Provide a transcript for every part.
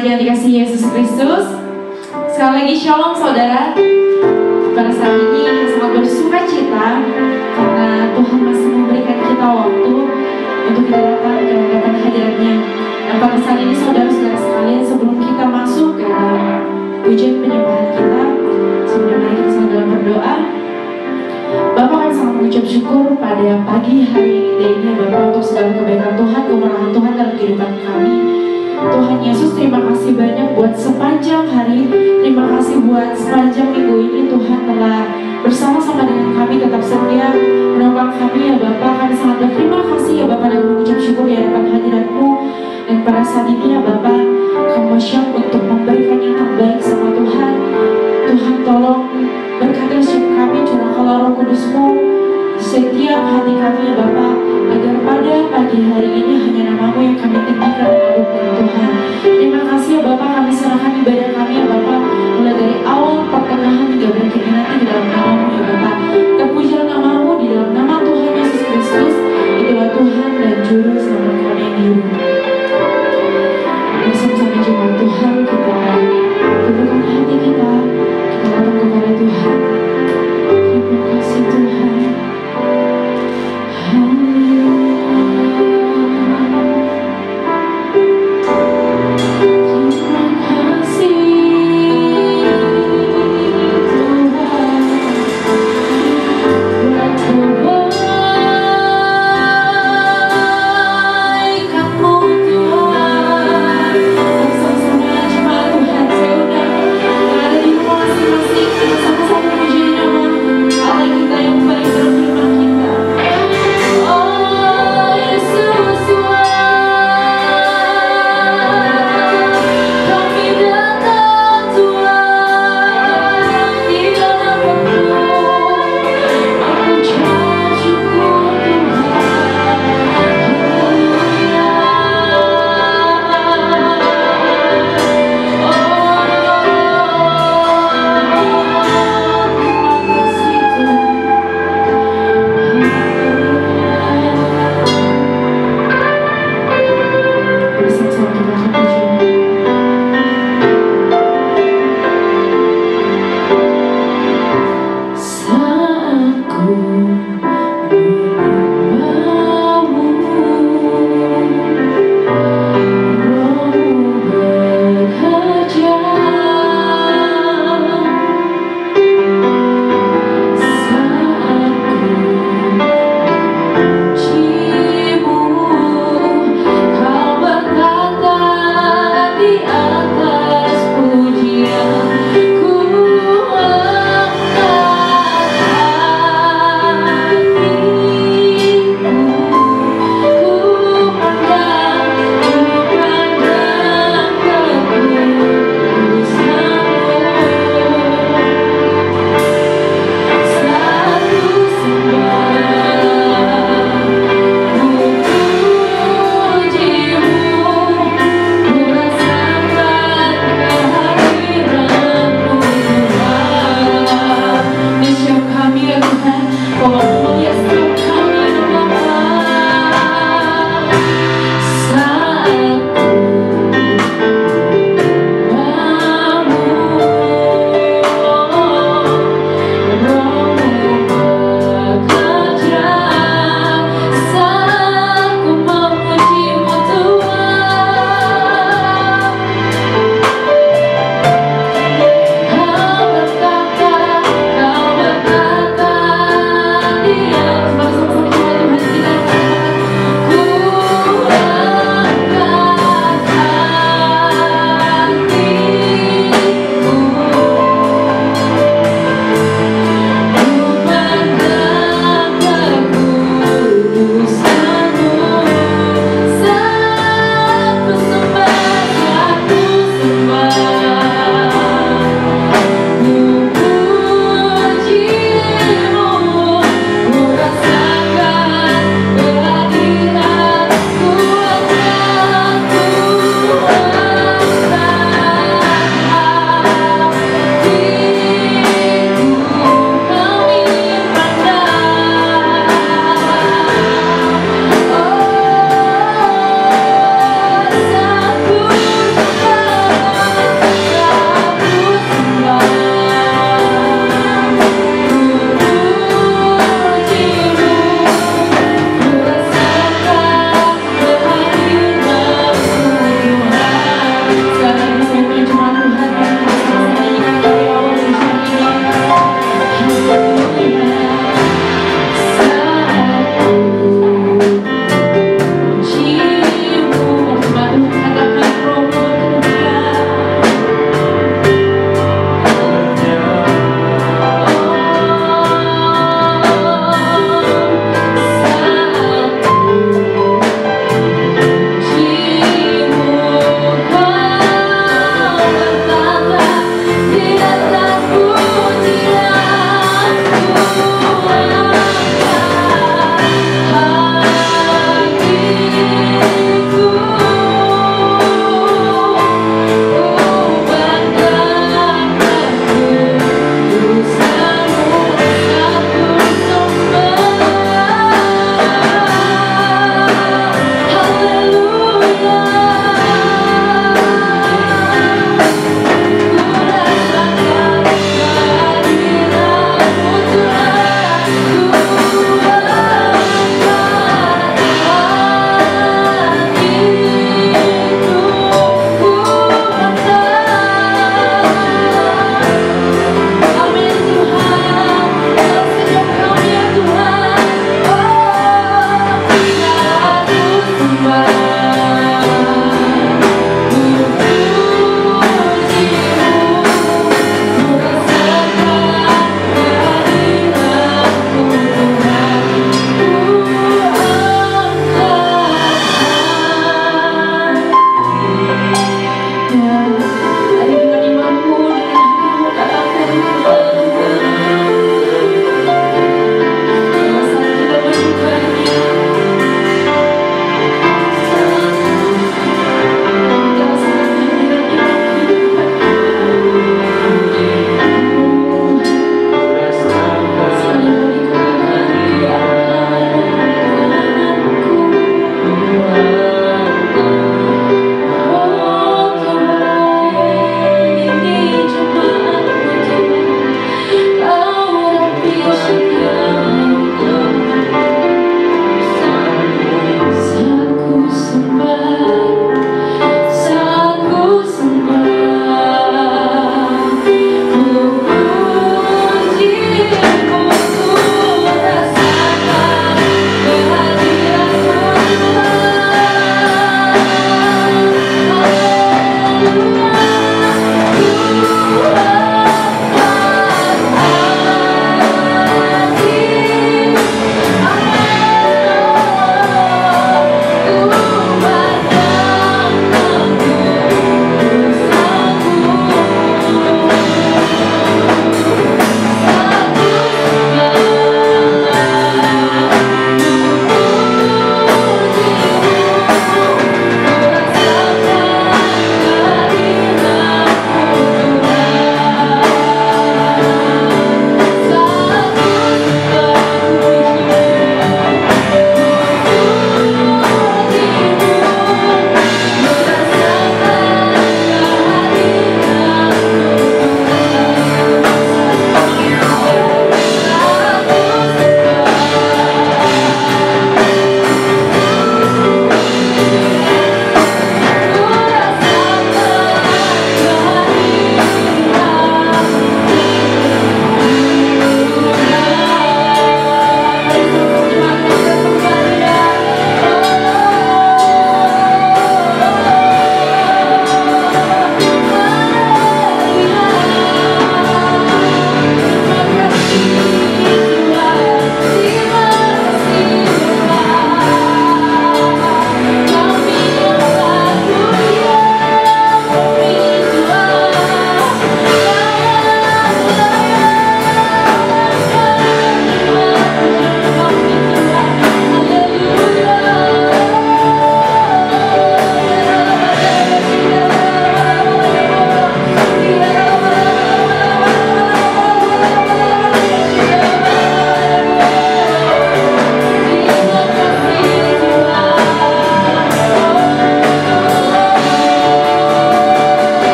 remaja yang dikasihi Yesus Kristus. Sekali lagi shalom saudara. Pada saat ini kita sangat bersuka cita karena Tuhan masih memberikan kita waktu untuk kita datang ke hadapan hadirat-Nya. Dan pada saat ini saudara-saudara sekalian, sebelum kita masuk ke dalam pujian penyembahan kita, sebelum mari kita sama dalam berdoa. Bapak kami sangat mengucap syukur pada pagi hari ini Bapak untuk segala kebaikan Tuhan, kemurahan Tuhan dalam kehidupan kami. Tuhan Yesus, terima kasih banyak buat sepanjang hari. Terima kasih buat sepanjang minggu ini Tuhan telah bersama-sama dengan kami, tetap setia menolong kami ya Bapak. Kami sangat berterima kasih ya Bapak dan mengucap syukur di hadapan hadirat-Mu. Dan pada saat ini ya Bapak, kami siap untuk memberikan yang terbaik sama Tuhan. Tuhan tolong berkati setiap kami, curahkanlah Roh Kudus-Mu setiap hati kami ya Bapak, agar pada pagi hari ini hanya nama-Mu yang kami tinggikan dan agungkan Tuhan. Terima kasih ya Bapak, kami serahkan ibadah kami ya Bapak, mulai dari awal, pertengahan hingga berakhir nanti di dalam nama-Mu ya Bapak. Terpujilah nama-Mu di dalam nama Tuhan Yesus Kristus. Itulah Tuhan dan Juru Selamat kami yang hidup. Bersama-sama jemaat Tuhan, kita tundukkan hati kita datang kepada Tuhan. Terima kasih Tuhan. Terima kasih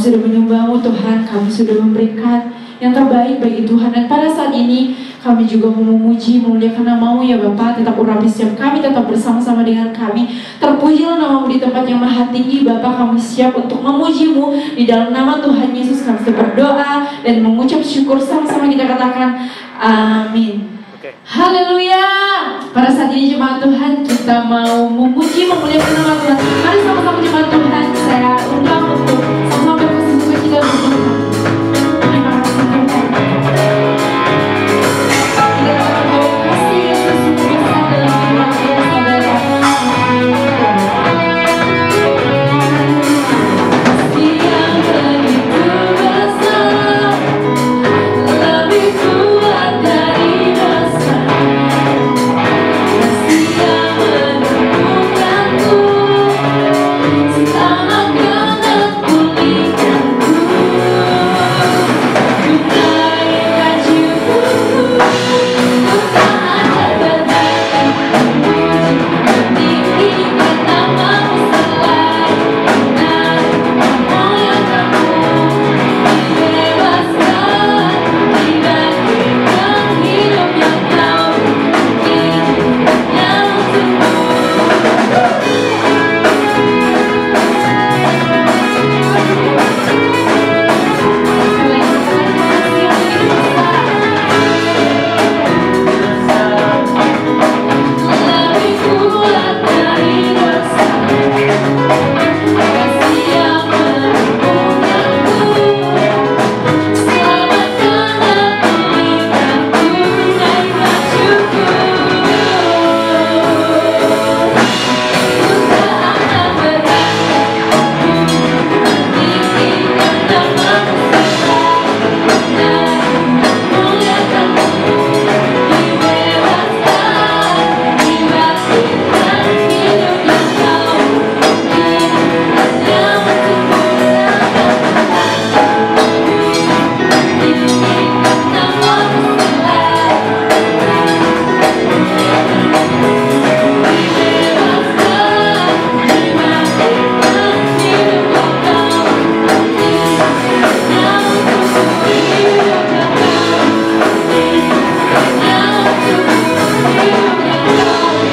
sudah menyembah-Mu Tuhan, kami sudah memberikan yang terbaik bagi Tuhan. Dan pada saat ini kami juga memuji, memuliakan nama-Mu ya Bapa. Tetap urapi setiap kami, tetap bersama-sama dengan kami. Terpujilah nama-Mu di tempat yang maha tinggi Bapa. Kami siap untuk memuji-Mu di dalam nama Tuhan Yesus. Kami sudah berdoa dan mengucap syukur, sama-sama kita katakan amin. Haleluya. Pada saat ini jemaat Tuhan, kita mau memuji, memuliakan nama Tuhan. Mari sama-sama jemaat Tuhan, saya undang untuk sama-sama berkata kita bersama. Terima kasih Tuhan. Kita akan bawa kasih Yesus besar dalam kehidupan kita, saudara. Kasih yang begitu besar, lebih kuat dari dosa. Kasih yang menemukanku, selamatkan dan pulihkanku. Ku naikkan syukurku, ku tak akan berhenti memuji, meninggikan nama-Mu selalu. Dan memuliakan-Mu, dibebaskan, dibagikan hidup yang Kau beri, yang untukmu. Lebih kuat dari dosa, kasih yang menemukanku, selamatkan dan pulihkanku. Naikkan syukur, ku tak akan berhenti meninggikan nama-Mu selalu. Dan memuliakan-Mu, dibebaskan, dibagikan hidup yang Kau beri, yang untukmu. Meninggikan nama-Mu selalu. Dibebaskan, dibagikan hidup yang Kau beri, yang untukmu. Hidup yang Kau beri, yang untukmu. Hidup yang Kau beri,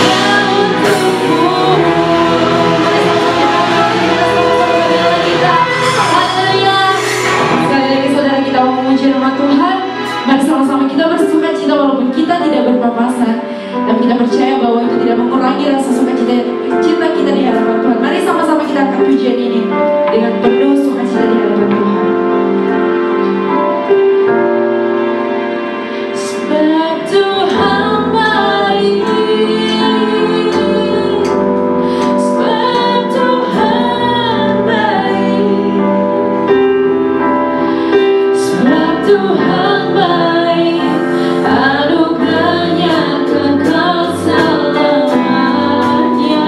yang untukmu. Haleluya. Sekali lagi saudara, kita mau memuji nama Tuhan. Mari sama-sama kita bersuka cita walaupun kita tidak berpapasan, tapi kita percaya bahwa itu tidak mengurangi rasa sukacita kita di hadapan Tuhan. Mari sama-sama kita angkat pujian ini dengan penuh sukacita di hadapan Tuhan. Sebab Tuhan baik, sebab Tuhan baik, sebab Tuhan baik, anugerahnya kekal selamanya.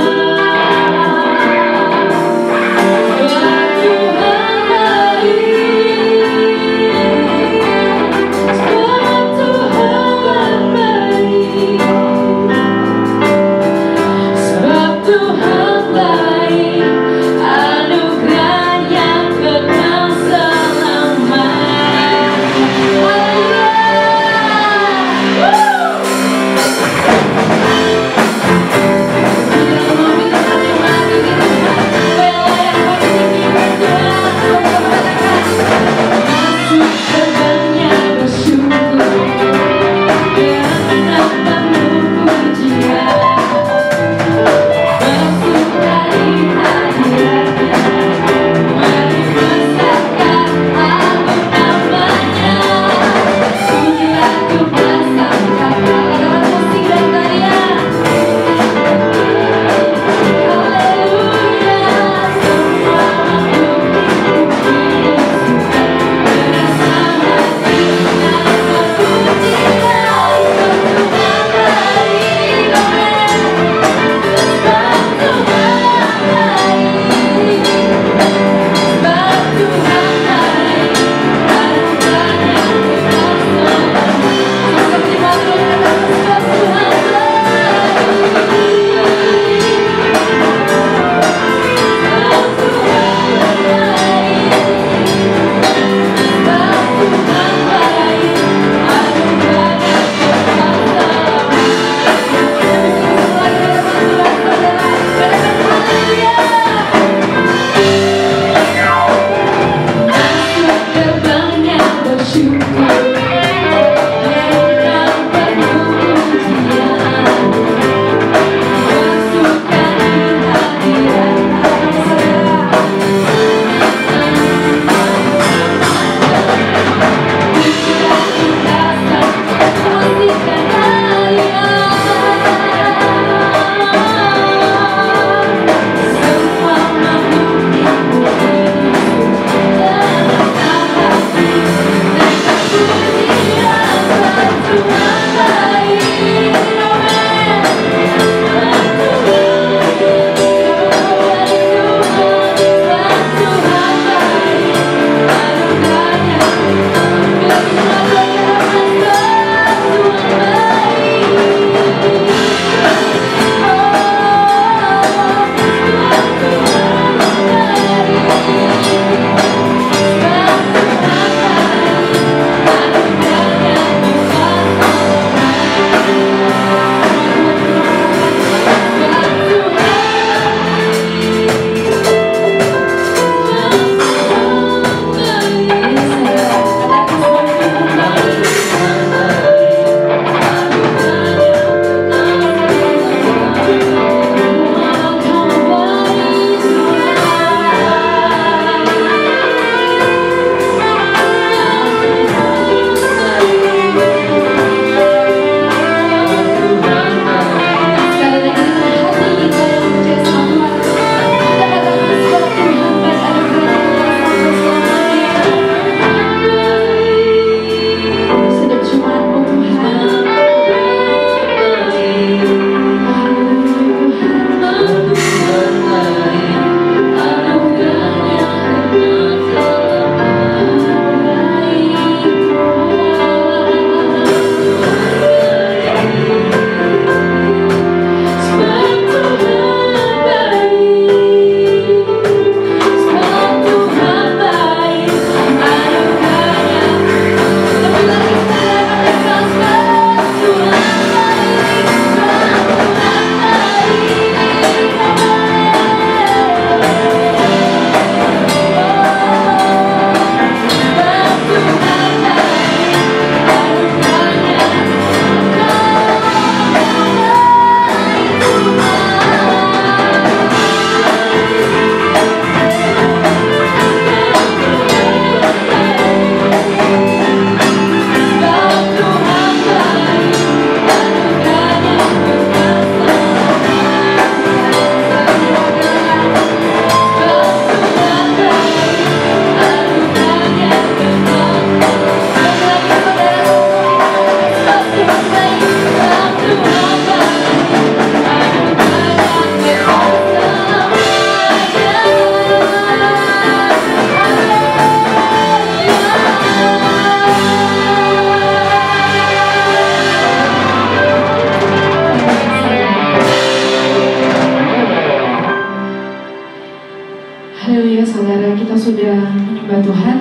menyembah Tuhan,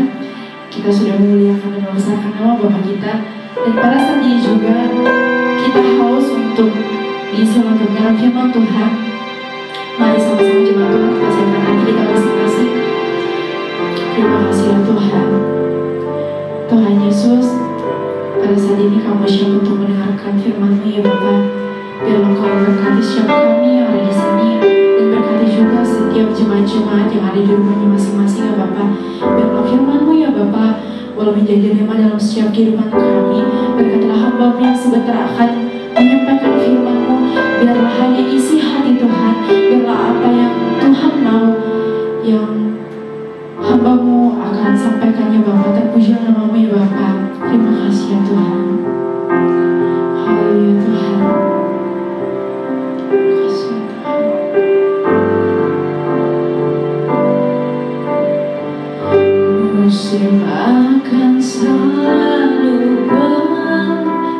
kita sudah memuliakan dan membesarkan nama Bapa kita. Dan pada saat ini juga kita haus untuk diisi oleh kebenaran firman Tuhan. Mari sama-sama jemaat Tuhan kita siapkan hati kita masing-masing. Terima kasih ya Tuhan. Tuhan Yesus, pada saat ini kami siap untuk mendengarkan firman-Mu ya Bapa. Biarlah Engkau memberkati setiap kami yang ada di sini, dan berkati juga setiap jemaat-jemaat yang ada di rumahnya masing-masing ya Bapa. Biarlah firman-Mu ya Bapa boleh menjadi rema dalam setiap kehidupan kami. Berkatilah hamba-Mu yang sebentar akan menyampaikan firman-Mu. Biarlah hanya isi hati Tuhan. Biarlah apa yang Tuhan mau, yang hamba-Mu akan sampaikannya Bapa. Terpuji nama-Mu ya Bapa. Terima kasih ya Tuhan. Haleluya Tuhan. Terima kasih ya Tuhan. Musim akan selalu berganti.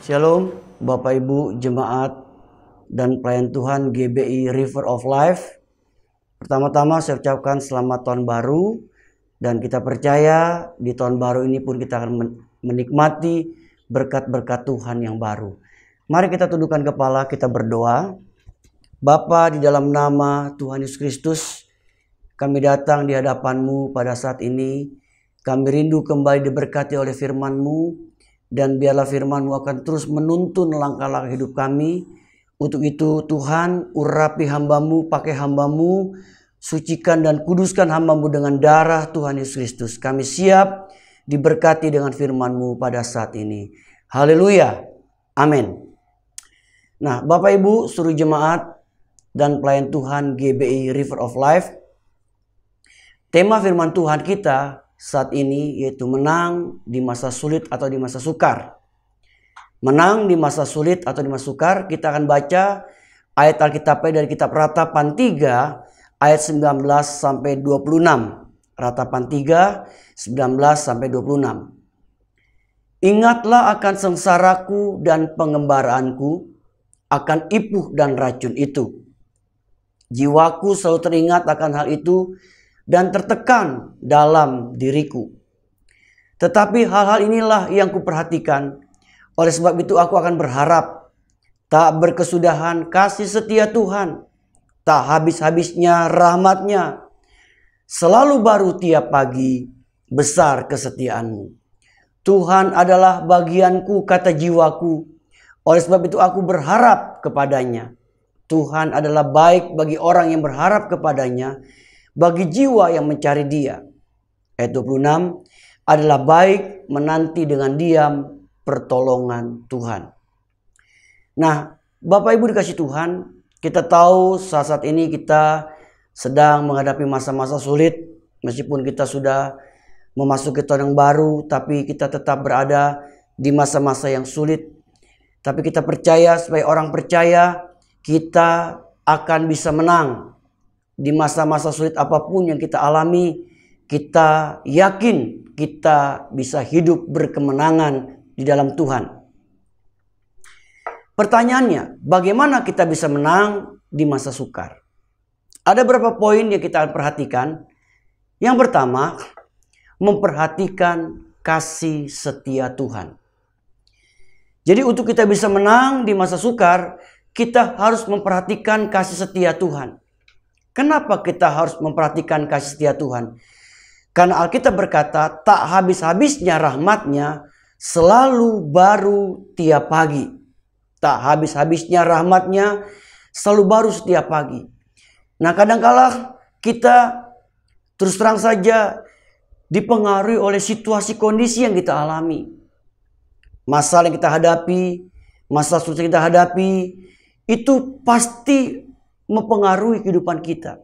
Shalom Bapak Ibu Jemaat dan pelayan Tuhan GBI River of Life. Pertama-tama saya ucapkan selamat tahun baru, dan kita percaya di tahun baru ini pun kita akan menikmati berkat-berkat Tuhan yang baru. Mari kita tundukkan kepala, kita berdoa. Bapa, di dalam nama Tuhan Yesus Kristus, kami datang di hadapan-Mu pada saat ini. Kami rindu kembali diberkati oleh firman-Mu, dan biarlah firman-Mu akan terus menuntun langkah-langkah hidup kami. Untuk itu Tuhan, urapi hamba-Mu, pakai hamba-Mu, sucikan dan kuduskan hamba-Mu dengan darah Tuhan Yesus Kristus. Kami siap diberkati dengan firman-Mu pada saat ini. Haleluya. Amin. Nah, Bapak Ibu, seluruh jemaat dan pelayan Tuhan GBI River of Life, tema firman Tuhan kita saat ini yaitu menang di masa sulit atau di masa sukar. Menang di masa sulit atau di masa sukar. Kita akan baca ayat Alkitabnya dari kitab Ratapan 3 ayat 19 sampai 26. Ratapan 3 19 sampai 26. Ingatlah akan sengsaraku dan pengembaraanku, akan ipuh dan racun itu. Jiwaku selalu teringat akan hal itu dan tertekan dalam diriku. Tetapi hal-hal inilah yang kuperhatikan. Oleh sebab itu aku akan berharap. Tak berkesudahan kasih setia Tuhan, tak habis-habisnya rahmat-Nya. Selalu baru tiap pagi, besar kesetiaan-Mu. Tuhan adalah bagianku, kata jiwaku. Oleh sebab itu aku berharap kepadanya. Tuhan adalah baik bagi orang yang berharap kepadanya, bagi jiwa yang mencari Dia. Ayat 26, adalah baik menanti dengan diam pertolongan Tuhan. Nah, Bapak Ibu dikasih Tuhan, kita tahu saat ini kita sedang menghadapi masa-masa sulit. Meskipun kita sudah memasuki tahun yang baru, tapi kita tetap berada di masa-masa yang sulit. Tapi kita percaya, sebagai orang percaya, kita akan bisa menang. Di masa-masa sulit apapun yang kita alami, kita yakin kita bisa hidup berkemenangan di dalam Tuhan. Pertanyaannya, bagaimana kita bisa menang di masa sukar? Ada beberapa poin yang kita akan perhatikan. Yang pertama, memperhatikan kasih setia Tuhan. Jadi untuk kita bisa menang di masa sukar, kita harus memperhatikan kasih setia Tuhan. Kenapa kita harus memperhatikan kasih setia Tuhan? Karena Alkitab berkata, tak habis-habisnya rahmat-Nya, selalu baru tiap pagi. Tak habis-habisnya rahmat-Nya, selalu baru setiap pagi. Nah, kadangkala kita terus terang saja dipengaruhi oleh situasi kondisi yang kita alami. Masalah yang kita hadapi, masalah sulit yang kita hadapi, itu pasti mempengaruhi kehidupan kita.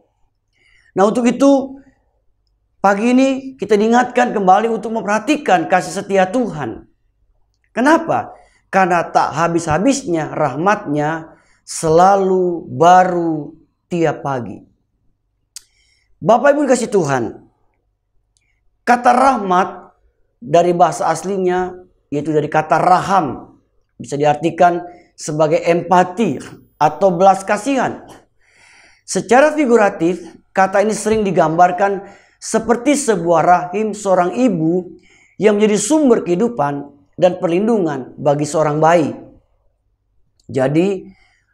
Nah, untuk itu pagi ini kita diingatkan kembali untuk memperhatikan kasih setia Tuhan. Kenapa? Karena tak habis-habisnya rahmat-Nya, selalu baru tiap pagi. Bapak Ibu dikasih Tuhan, kata rahmat dari bahasa aslinya yaitu dari kata raham, bisa diartikan sebagai empati atau belas kasihan. Secara figuratif, kata ini sering digambarkan seperti sebuah rahim seorang ibu yang menjadi sumber kehidupan dan perlindungan bagi seorang bayi. Jadi,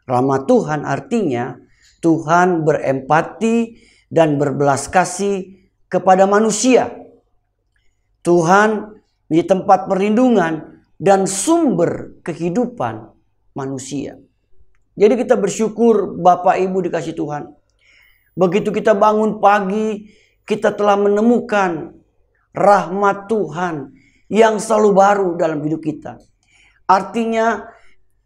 rahmat Tuhan artinya Tuhan berempati dan berbelas kasih kepada manusia. Tuhan menjadi tempat perlindungan dan sumber kehidupan manusia. Jadi kita bersyukur Bapak Ibu dikasih Tuhan. Begitu kita bangun pagi, kita telah menemukan rahmat Tuhan yang selalu baru dalam hidup kita. Artinya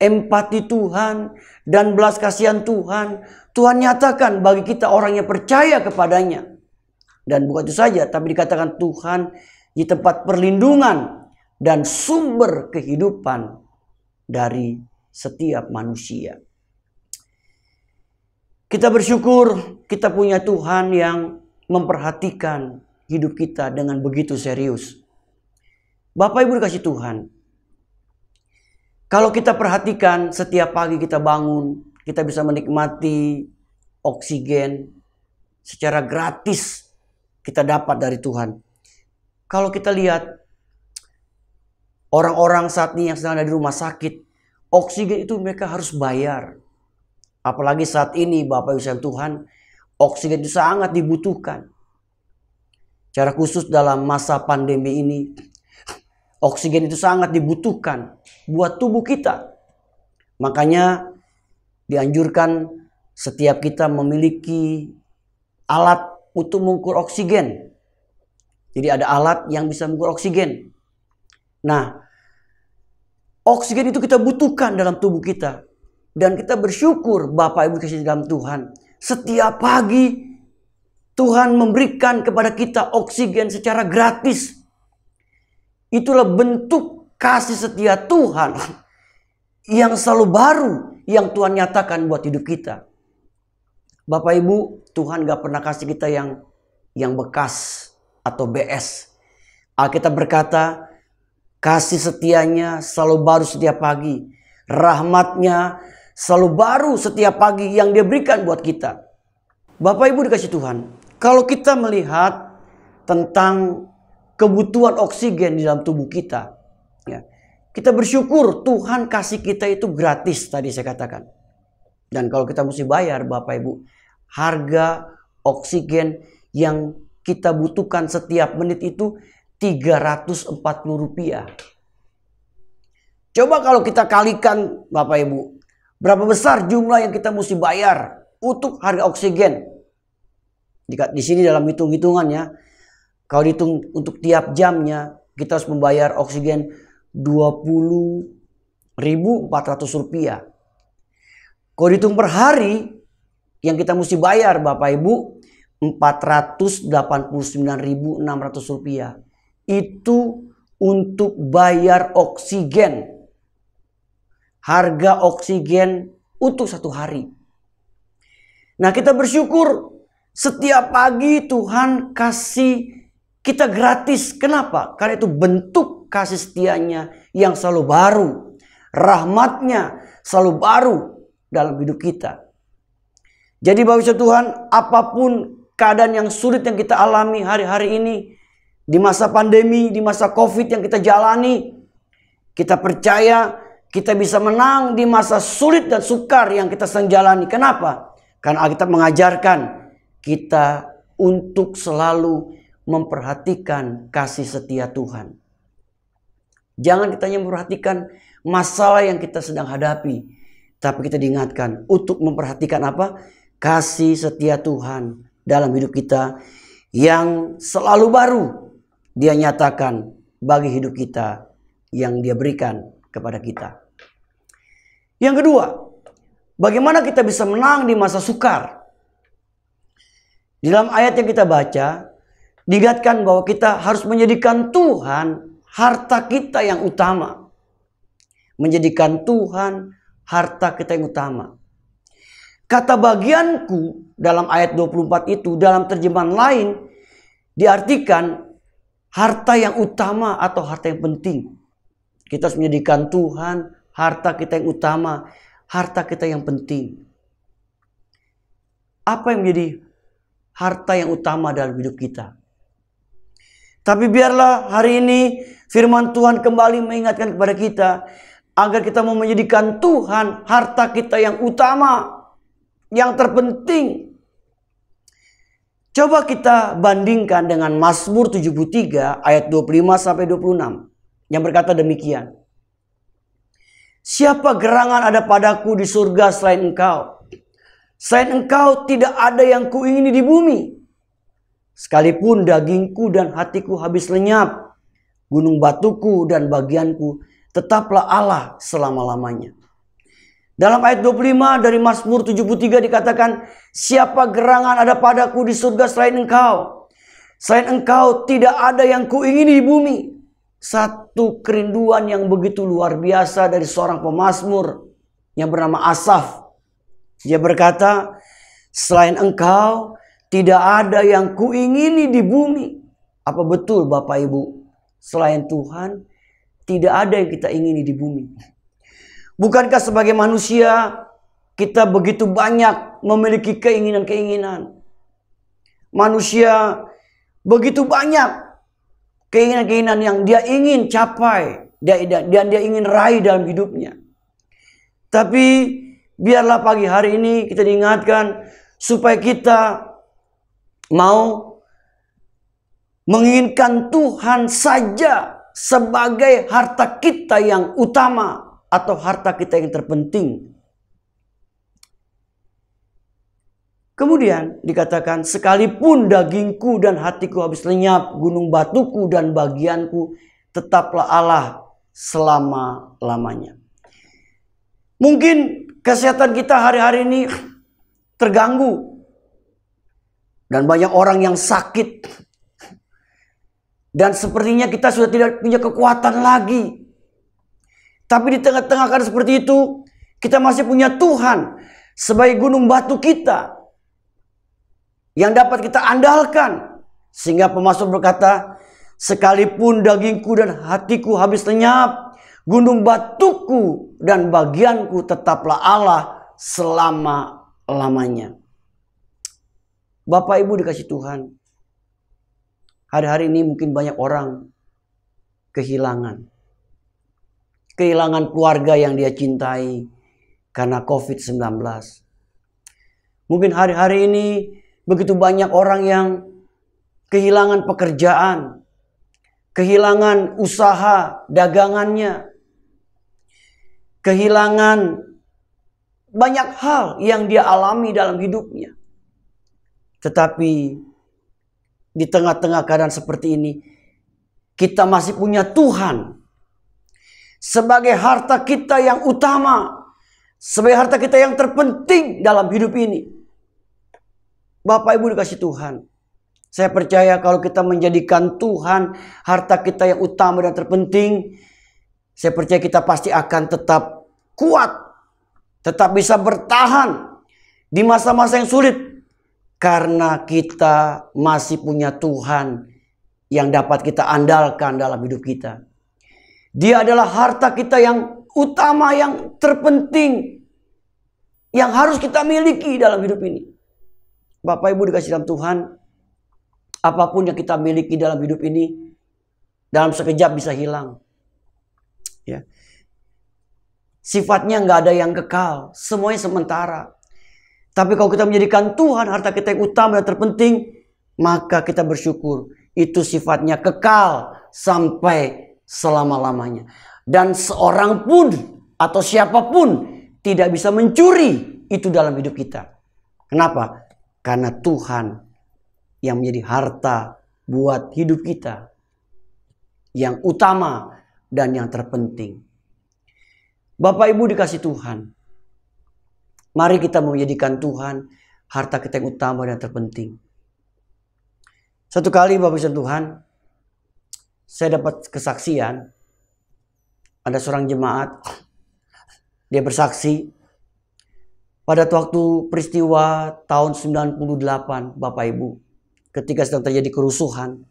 empati Tuhan dan belas kasihan Tuhan, Tuhan nyatakan bagi kita orang yang percaya kepadanya. Dan bukan itu saja, tapi dikatakan Tuhan di tempat perlindungan dan sumber kehidupan dari setiap manusia. Kita bersyukur kita punya Tuhan yang memperhatikan hidup kita dengan begitu serius. Bapak Ibu dikasih Tuhan, Kalau kita perhatikan setiap pagi kita bangun, kita bisa menikmati oksigen secara gratis kita dapat dari Tuhan. Kalau kita lihat orang-orang saat ini yang sedang ada di rumah sakit, oksigen itu mereka harus bayar. Apalagi saat ini Bapak Ibu sekalian Tuhan, oksigen itu sangat dibutuhkan. Secara khusus dalam masa pandemi ini, oksigen itu sangat dibutuhkan buat tubuh kita. Makanya dianjurkan setiap kita memiliki alat untuk mengukur oksigen. Jadi ada alat yang bisa mengukur oksigen. Nah, oksigen itu kita butuhkan dalam tubuh kita. Dan kita bersyukur Bapak Ibu kasih dalam Tuhan. Setiap pagi Tuhan memberikan kepada kita oksigen secara gratis. Itulah bentuk kasih setia Tuhan yang selalu baru yang Tuhan nyatakan buat hidup kita. Bapak Ibu, Tuhan gak pernah kasih kita yang bekas atau BS. Alkitab berkata, kasih setianya selalu baru setiap pagi. Rahmatnya selalu baru setiap pagi yang dia berikan buat kita. Bapak Ibu dikasih Tuhan, kalau kita melihat tentang kebutuhan oksigen di dalam tubuh kita, ya, kita bersyukur Tuhan kasih kita itu gratis tadi saya katakan. Dan kalau kita mesti bayar Bapak Ibu, harga oksigen yang kita butuhkan setiap menit itu Rp340. Coba kalau kita kalikan Bapak Ibu, berapa besar jumlah yang kita mesti bayar untuk harga oksigen? Jika di sini dalam hitung-hitungannya, kalau dihitung untuk tiap jamnya, kita harus membayar oksigen Rp20.400. Kalau dihitung per hari, yang kita mesti bayar Bapak Ibu, Rp489.600. Itu untuk bayar oksigen. Harga oksigen untuk satu hari. Nah, kita bersyukur setiap pagi Tuhan kasih kita gratis. Kenapa? Karena itu bentuk kasih setianya yang selalu baru. Rahmatnya selalu baru dalam hidup kita. Jadi Bapak Ibu Tuhan, apapun keadaan yang sulit yang kita alami hari-hari ini, di masa pandemi, di masa COVID yang kita jalani, kita percaya kita bisa menang di masa sulit dan sukar yang kita sedang jalani. Kenapa? Karena Alkitab mengajarkan kita untuk selalu memperhatikan kasih setia Tuhan. Jangan kita hanya memperhatikan masalah yang kita sedang hadapi, tapi kita diingatkan untuk memperhatikan apa? Kasih setia Tuhan dalam hidup kita yang selalu baru Dia nyatakan bagi hidup kita yang Dia berikan kepada kita. Yang kedua, bagaimana kita bisa menang di masa sukar? Di dalam ayat yang kita baca, diingatkan bahwa kita harus menjadikan Tuhan harta kita yang utama. Menjadikan Tuhan harta kita yang utama. Kata bagianku dalam ayat 24 itu dalam terjemahan lain diartikan harta yang utama atau harta yang penting. Kita harus menjadikan Tuhan harta kita yang utama, harta kita yang penting. Apa yang menjadi harta yang utama dalam hidup kita? Tapi biarlah hari ini firman Tuhan kembali mengingatkan kepada kita agar kita mau menjadikan Tuhan harta kita yang utama, yang terpenting. Coba kita bandingkan dengan Mazmur 73 ayat 25 sampai 26 yang berkata demikian. Siapa gerangan ada padaku di surga selain Engkau? Selain Engkau tidak ada yang kuingini di bumi. Sekalipun dagingku dan hatiku habis lenyap, gunung batuku dan bagianku, tetaplah Allah selama-lamanya. Dalam ayat 25 dari Mazmur 73 dikatakan, siapa gerangan ada padaku di surga selain Engkau? Selain Engkau tidak ada yang kuingini di bumi. Satu kerinduan yang begitu luar biasa dari seorang pemazmur yang bernama Asaf. Dia berkata, selain Engkau tidak ada yang kuingini di bumi. Apa betul Bapak Ibu? Selain Tuhan tidak ada yang kita ingini di bumi. Bukankah sebagai manusia kita begitu banyak memiliki keinginan-keinginan? Manusia begitu banyak keinginan-keinginan yang dia ingin capai dan dia ingin raih dalam hidupnya. Tapi biarlah pagi hari ini kita diingatkan supaya kita mau menginginkan Tuhan saja sebagai harta kita yang utama atau harta kita yang terpenting. Kemudian dikatakan, sekalipun dagingku dan hatiku habis lenyap, gunung batuku dan bagianku tetaplah Allah selama-lamanya. Mungkin kesehatan kita hari-hari ini terganggu. Dan banyak orang yang sakit. Dan sepertinya kita sudah tidak punya kekuatan lagi. Tapi di tengah-tengah keadaan seperti itu, kita masih punya Tuhan sebagai gunung batu kita yang dapat kita andalkan. Sehingga pemazmur berkata, sekalipun dagingku dan hatiku habis lenyap, gunung batuku dan bagianku tetaplah Allah selama-lamanya. Bapak Ibu dikasih Tuhan, hari-hari ini mungkin banyak orang kehilangan keluarga yang dia cintai karena COVID-19. Mungkin hari-hari ini begitu banyak orang yang kehilangan pekerjaan, kehilangan usaha dagangannya, kehilangan banyak hal yang dia alami dalam hidupnya. Tetapi di tengah-tengah keadaan seperti ini, kita masih punya Tuhan sebagai harta kita yang utama, sebagai harta kita yang terpenting dalam hidup ini. Bapak Ibu dikasih Tuhan, saya percaya kalau kita menjadikan Tuhan harta kita yang utama dan terpenting, saya percaya kita pasti akan tetap kuat, tetap bisa bertahan di masa-masa yang sulit, karena kita masih punya Tuhan yang dapat kita andalkan dalam hidup kita. Dia adalah harta kita yang utama, yang terpenting, yang harus kita miliki dalam hidup ini. Bapak Ibu dikasih dalam Tuhan, apapun yang kita miliki dalam hidup ini, dalam sekejap bisa hilang. Ya. Sifatnya nggak ada yang kekal, semuanya sementara. Tapi kalau kita menjadikan Tuhan harta kita yang utama dan terpenting, maka kita bersyukur. Itu sifatnya kekal sampai selama-lamanya. Dan seorang pun atau siapapun tidak bisa mencuri itu dalam hidup kita. Kenapa? Karena Tuhan yang menjadi harta buat hidup kita, yang utama dan yang terpenting. Bapak Ibu dikasih Tuhan, mari kita menjadikan Tuhan harta kita yang utama dan terpenting. Satu kali Bapak Ibu Tuhan, saya dapat kesaksian. Ada seorang jemaat, dia bersaksi pada waktu peristiwa tahun 98, Bapak Ibu, ketika sedang terjadi kerusuhan,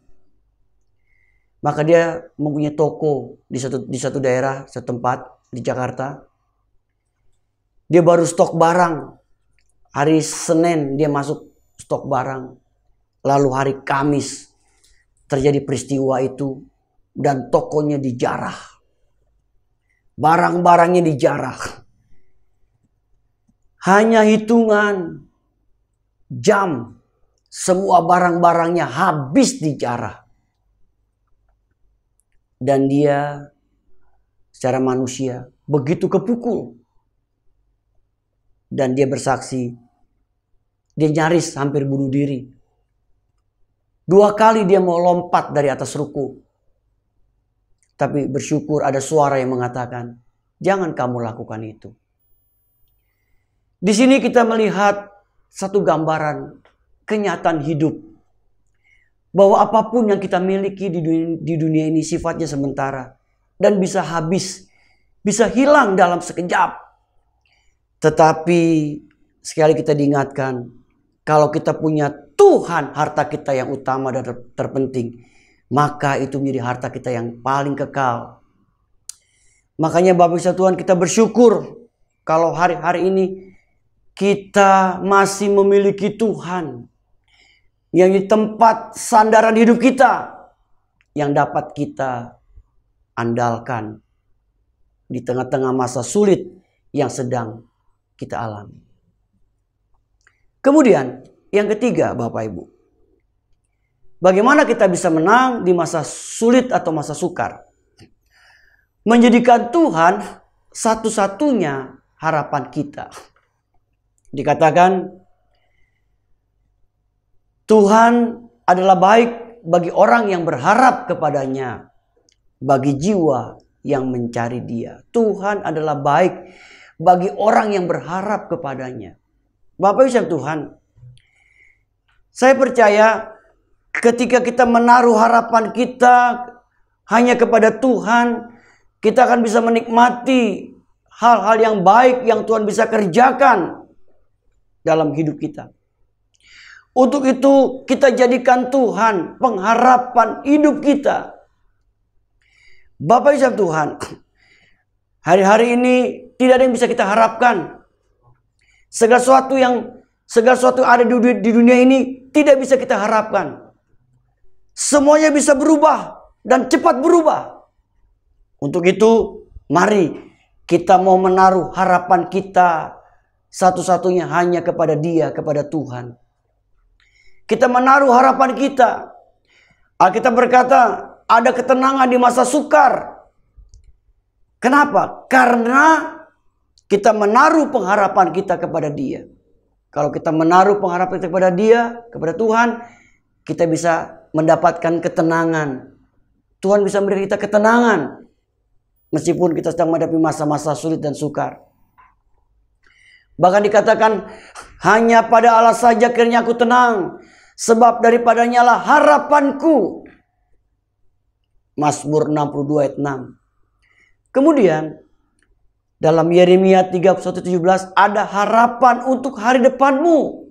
maka dia mempunyai toko di satu daerah, satu tempat di Jakarta. Dia baru stok barang. Hari Senin dia masuk stok barang. Lalu hari Kamis terjadi peristiwa itu dan tokonya dijarah. Barang-barangnya dijarah. Hanya hitungan jam semua barang-barangnya habis dijarah. Dan dia secara manusia begitu kepukul. Dan dia bersaksi, dia nyaris hampir bunuh diri. 2 kali dia mau lompat dari atas ruko. Tapi bersyukur ada suara yang mengatakan, jangan kamu lakukan itu. Di sini kita melihat satu gambaran kenyataan hidup. Bahwa apapun yang kita miliki di dunia ini sifatnya sementara. Dan bisa habis, bisa hilang dalam sekejap. Tetapi sekali kita diingatkan, kalau kita punya Tuhan harta kita yang utama dan terpenting, maka itu menjadi harta kita yang paling kekal. Makanya Bapak Ibu Tuhan, kita bersyukur kalau hari-hari ini kita masih memiliki Tuhan yang di tempat sandaran hidup kita, yang dapat kita andalkan di tengah-tengah masa sulit yang sedang kita alami. Kemudian yang ketiga, Bapak Ibu, bagaimana kita bisa menang di masa sulit atau masa sukar? Menjadikan Tuhan satu-satunya harapan kita. Dikatakan Tuhan adalah baik bagi orang yang berharap kepadanya, bagi jiwa yang mencari Dia. Tuhan adalah baik bagi orang yang berharap kepadanya. Bapak Ibu Tuhan, saya percaya ketika kita menaruh harapan kita hanya kepada Tuhan, kita akan bisa menikmati hal-hal yang baik yang Tuhan bisa kerjakan dalam hidup kita. Untuk itu kita jadikan Tuhan pengharapan hidup kita. Bapak Ibu Tuhan, hari-hari ini tidak ada yang bisa kita harapkan. Segala sesuatu yang ada di dunia ini tidak bisa kita harapkan. Semuanya bisa berubah dan cepat berubah. Untuk itu, mari kita mau menaruh harapan kita satu-satunya hanya kepada Dia, kepada Tuhan. Kita menaruh harapan kita. Alkitab berkata, ada ketenangan di masa sukar. Kenapa? Karena kita menaruh pengharapan kita kepada Dia. Kalau kita menaruh pengharapan kita kepada Dia, kepada Tuhan, kita bisa mendapatkan ketenangan. Tuhan bisa memberi kita ketenangan. Meskipun kita sedang menghadapi masa-masa sulit dan sukar. Bahkan dikatakan, hanya pada Allah saja kiranya aku tenang, sebab daripadanya lah harapanku. Mazmur 62 ayat 6. Kemudian dalam Yeremia 31:17 ada harapan untuk hari depanmu.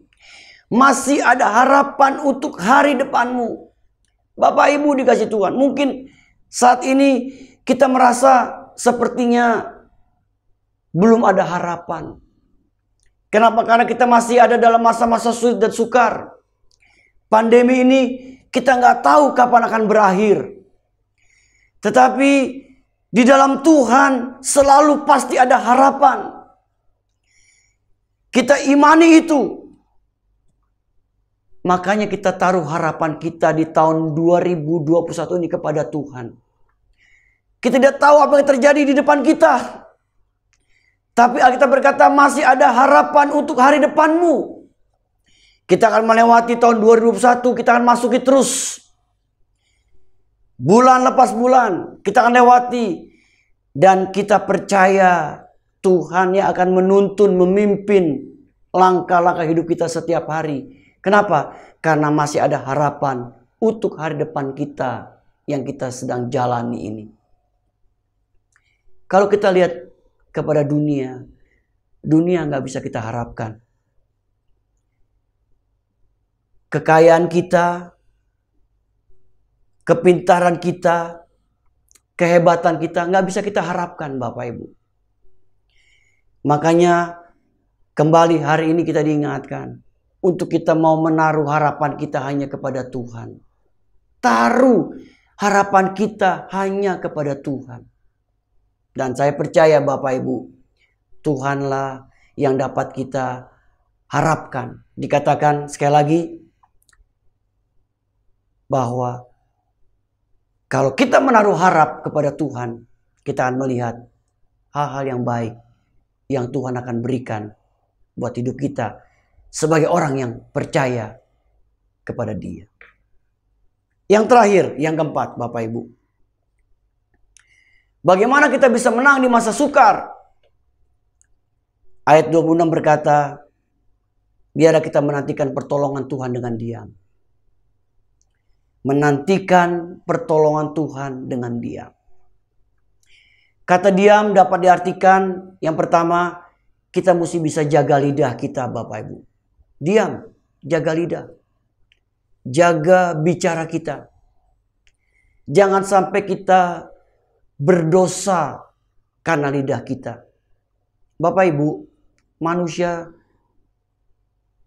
Masih ada harapan untuk hari depanmu. Bapak Ibu dikasih Tuhan, mungkin saat ini kita merasa sepertinya belum ada harapan. Kenapa? Karena kita masih ada dalam masa-masa sulit dan sukar. Pandemi ini kita nggak tahu kapan akan berakhir. Tetapi di dalam Tuhan selalu pasti ada harapan. Kita imani itu. Makanya kita taruh harapan kita di tahun 2021 ini kepada Tuhan. Kita tidak tahu apa yang terjadi di depan kita. Tapi Alkitab berkata masih ada harapan untuk hari depanmu. Kita akan melewati tahun 2021. Kita akan masuki terus. Bulan lepas bulan. Kita akan lewati. Dan kita percaya Tuhan yang akan menuntun, memimpin langkah-langkah hidup kita setiap hari. Kenapa? Karena masih ada harapan untuk hari depan kita yang kita sedang jalani ini. Kalau kita lihat kepada dunia nggak bisa kita harapkan. Kekayaan kita, kepintaran kita, kehebatan kita nggak bisa kita harapkan, Bapak Ibu. Makanya kembali hari ini kita diingatkan untuk kita mau menaruh harapan kita hanya kepada Tuhan. Taruh harapan kita hanya kepada Tuhan. Dan saya percaya Bapak Ibu, Tuhanlah yang dapat kita harapkan. Dikatakan sekali lagi bahwa kalau kita menaruh harap kepada Tuhan, kita akan melihat hal-hal yang baik yang Tuhan akan berikan buat hidup kita sebagai orang yang percaya kepada Dia. Yang terakhir, yang keempat, Bapak Ibu. Bagaimana kita bisa menang di masa sukar? Ayat 26 berkata, biarlah kita menantikan pertolongan Tuhan dengan diam. Menantikan pertolongan Tuhan dengan diam. Kata diam dapat diartikan, yang pertama, kita mesti bisa jaga lidah kita, Bapak Ibu. Diam, jaga lidah. Jaga bicara kita. Jangan sampai kita berdosa karena lidah kita. Bapak Ibu, manusia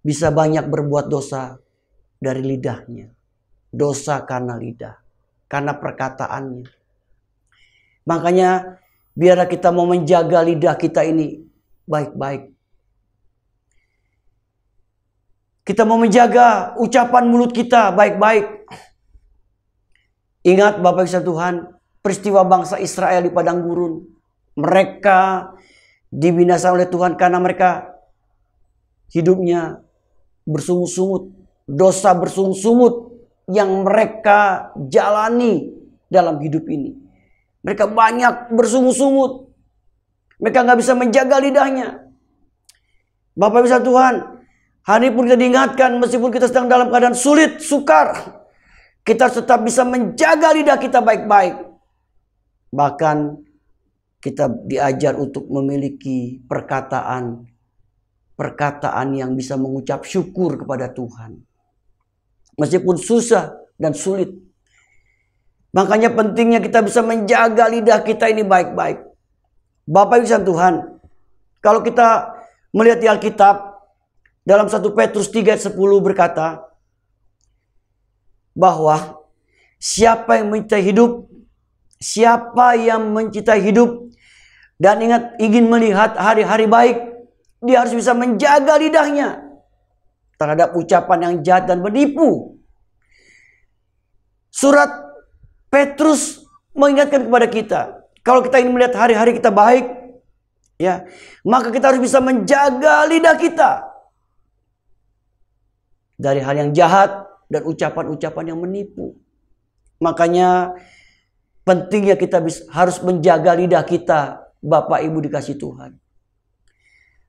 bisa banyak berbuat dosa dari lidahnya. Dosa karena lidah, karena perkataannya. Makanya biarlah kita mau menjaga lidah kita ini baik-baik. Kita mau menjaga ucapan mulut kita baik-baik. Ingat Bapak Ibu Tuhan, peristiwa bangsa Israel di padang gurun. Mereka dibinasakan oleh Tuhan karena mereka hidupnya bersungut-sungut. Dosa bersungut-sungut yang mereka jalani dalam hidup ini. Mereka banyak bersungut-sungut. Mereka gak bisa menjaga lidahnya. Bapak Ibu Tuhan, hari pun kita diingatkan meskipun kita sedang dalam keadaan sulit, sukar, kita tetap bisa menjaga lidah kita baik-baik. Bahkan kita diajar untuk memiliki perkataan yang bisa mengucap syukur kepada Tuhan. Meskipun susah dan sulit. Makanya pentingnya kita bisa menjaga lidah kita ini baik-baik. Bapak Ibu Tuhan, kalau kita melihat di Alkitab, dalam 1 Petrus 3 ayat 10 berkata, bahwa siapa yang mencintai hidup, dan ingin melihat hari-hari baik, dia harus bisa menjaga lidahnya terhadap ucapan yang jahat dan menipu. Surat Petrus mengingatkan kepada kita, kalau kita ingin melihat hari-hari kita baik, ya, maka kita harus bisa menjaga lidah kita dari hal yang jahat dan ucapan-ucapan yang menipu. Makanya pentingnya kita harus menjaga lidah kita, Bapak Ibu dikasih Tuhan.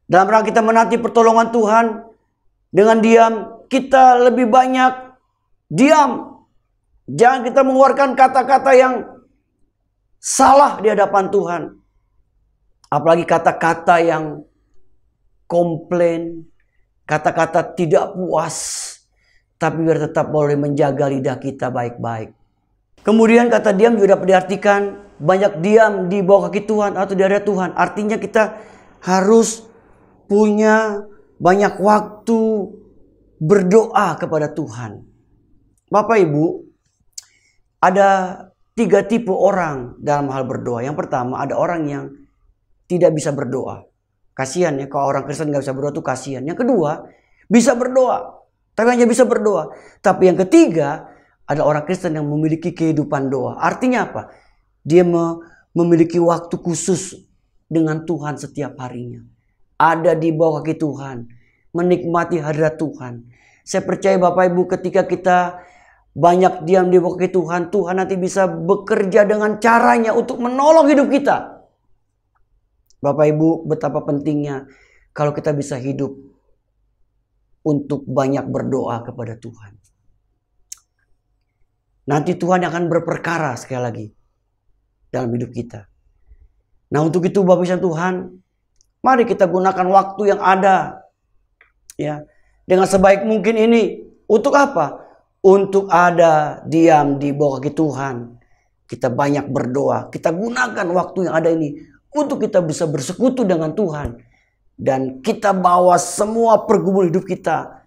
Dalam rangka kita menanti pertolongan Tuhan, dengan diam kita lebih banyak diam. Jangan kita mengeluarkan kata-kata yang salah di hadapan Tuhan. Apalagi kata-kata yang komplain, kata-kata tidak puas. Tapi biar tetap boleh menjaga lidah kita baik-baik. Kemudian kata diam juga dapat diartikan banyak diam di bawah kaki Tuhan atau di hadirat Tuhan. Artinya kita harus punya banyak waktu berdoa kepada Tuhan. Bapak Ibu, ada 3 tipe orang dalam hal berdoa. Yang pertama, ada orang yang tidak bisa berdoa. Kasihan ya, kalau orang Kristen gak bisa berdoa tuh kasihan. Yang kedua, bisa berdoa, tapi hanya bisa berdoa. Tapi yang ketiga, ada orang Kristen yang memiliki kehidupan doa. Artinya apa? Dia memiliki waktu khusus dengan Tuhan setiap harinya. Ada di bawah kaki Tuhan, menikmati hadirat Tuhan. Saya percaya Bapak Ibu, ketika kita banyak diam di bawah kaki Tuhan, Tuhan nanti bisa bekerja dengan caranya untuk menolong hidup kita. Bapak Ibu, betapa pentingnya kalau kita bisa hidup untuk banyak berdoa kepada Tuhan. Nanti Tuhan akan berperkara sekali lagi dalam hidup kita. Nah, untuk itu Bapak Ibu Tuhan, mari kita gunakan waktu yang ada, ya, dengan sebaik mungkin ini. Untuk apa? Untuk ada diam di bawah kaki Tuhan. Kita banyak berdoa. Kita gunakan waktu yang ada ini untuk kita bisa bersekutu dengan Tuhan. Dan kita bawa semua pergumulan hidup kita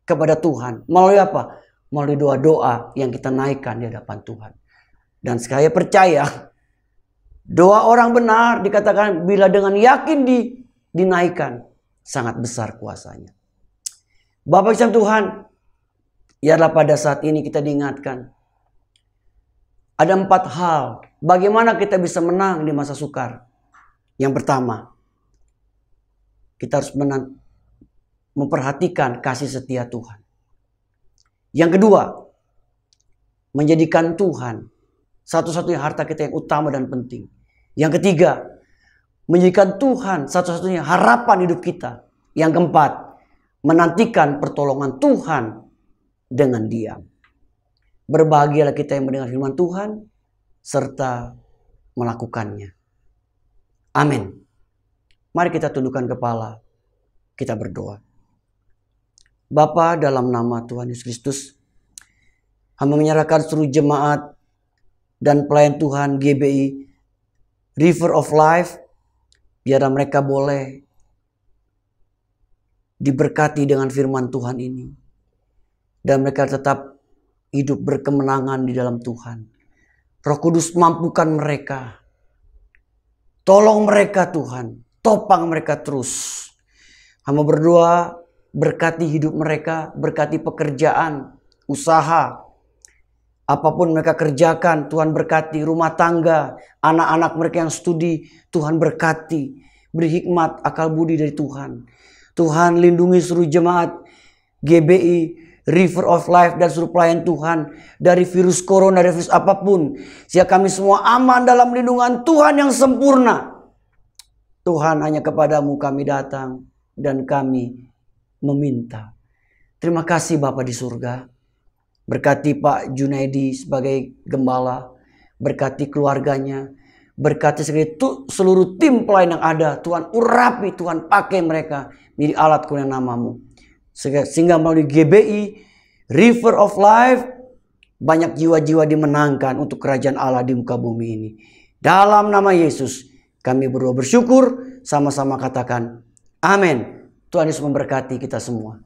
kepada Tuhan. Melalui apa? Melalui doa-doa yang kita naikkan di hadapan Tuhan. Dan saya percaya, doa orang benar dikatakan bila dengan yakin dinaikkan, sangat besar kuasanya. Bapak Ibu Tuhan, biarlah pada saat ini kita diingatkan. Ada 4 hal bagaimana kita bisa menang di masa sukar. Yang pertama, kita harus memperhatikan kasih setia Tuhan. Yang kedua, menjadikan Tuhan satu-satunya harta kita yang utama dan penting. Yang ketiga, menjadikan Tuhan satu-satunya harapan hidup kita. Yang keempat, menantikan pertolongan Tuhan dengan diam. Berbahagialah kita yang mendengar firman Tuhan serta melakukannya. Amin. Mari kita tundukkan kepala, kita berdoa. Bapa, dalam nama Tuhan Yesus Kristus, hamba menyerahkan seluruh jemaat dan pelayan Tuhan GBI River of Life, biarlah mereka boleh diberkati dengan firman Tuhan ini. Dan mereka tetap hidup berkemenangan di dalam Tuhan. Roh Kudus mampukan mereka. Tolong mereka Tuhan. Topang mereka terus. Hamba berdoa, berkati hidup mereka, berkati pekerjaan, usaha. Apapun mereka kerjakan, Tuhan berkati. Rumah tangga, anak-anak mereka yang studi, Tuhan berkati. Beri hikmat, akal budi dari Tuhan. Tuhan lindungi seluruh jemaat GBI, River of Life, dan seluruh pelayan Tuhan dari virus corona, dari virus apapun. Sehingga kami semua aman dalam lindungan Tuhan yang sempurna. Tuhan, hanya kepadamu kami datang dan kami meminta. Terima kasih Bapa di surga. Berkati Pak Junaidi sebagai gembala. Berkati keluarganya. Berkati seluruh tim pelayan yang ada. Tuhan urapi, Tuhan pakai mereka menjadi alat kurnia namamu. Sehingga melalui GBI, River of Life, banyak jiwa-jiwa dimenangkan untuk kerajaan Allah di muka bumi ini. Dalam nama Yesus, kami berdoa bersyukur, sama-sama katakan, amin. Tuhan Yesus memberkati kita semua.